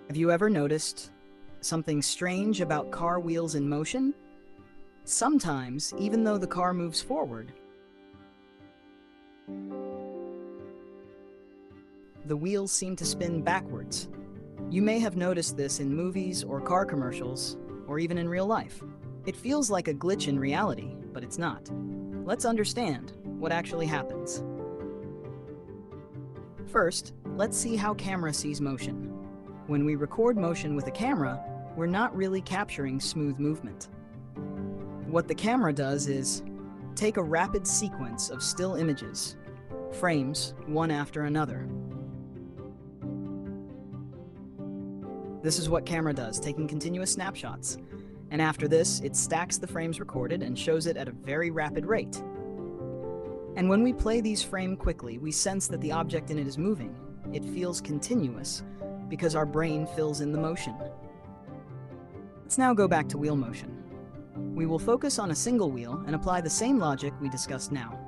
Have you ever noticed something strange about car wheels in motion? Sometimes, even though the car moves forward, the wheels seem to spin backwards. You may have noticed this in movies or car commercials, or even in real life. It feels like a glitch in reality, but it's not. Let's understand what actually happens. First, let's see how camera sees motion. When we record motion with a camera, we're not really capturing smooth movement. What the camera does is take a rapid sequence of still images, frames one after another. This is what camera does, taking continuous snapshots. And after this, it stacks the frames recorded and shows it at a very rapid rate. And when we play these frames quickly, we sense that the object in it is moving. It feels continuous because our brain fills in the motion. Let's now go back to wheel motion. We will focus on a single wheel and apply the same logic we discussed now.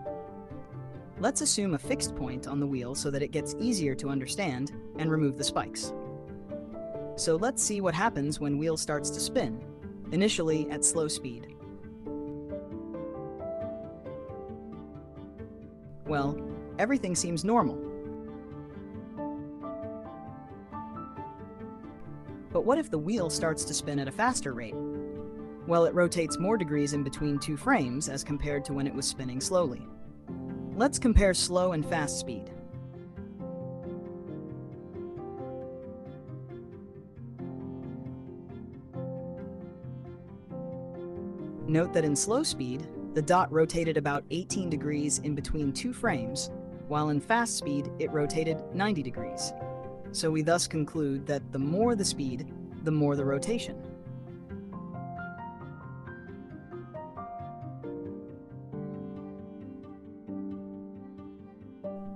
Let's assume a fixed point on the wheel so that it gets easier to understand and remove the spikes. So let's see what happens when wheel starts to spin, initially at slow speed. Well, everything seems normal. But what if the wheel starts to spin at a faster rate? Well, it rotates more degrees in between two frames as compared to when it was spinning slowly. Let's compare slow and fast speed. Note that in slow speed, the dot rotated about 18 degrees in between two frames, while in fast speed, it rotated 90 degrees. So we thus conclude that the more the speed, the more the rotation.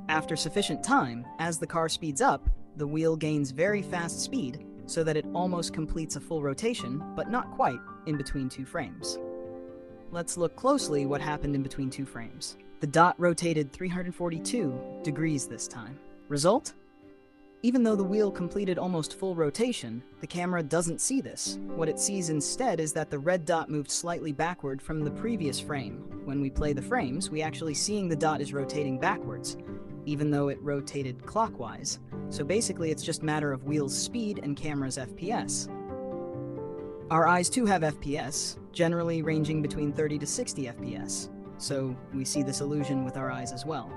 After sufficient time, as the car speeds up, the wheel gains very fast speed so that it almost completes a full rotation, but not quite, in between two frames. Let's look closely what happened in between two frames. The dot rotated 342 degrees this time. Result? Even though the wheel completed almost full rotation, the camera doesn't see this. What it sees instead is that the red dot moved slightly backward from the previous frame. When we play the frames, we actually seeing the dot is rotating backwards, even though it rotated clockwise. So basically it's just a matter of wheel's speed and camera's FPS. Our eyes too have FPS, generally ranging between 30 to 60 FPS, so we see this illusion with our eyes as well.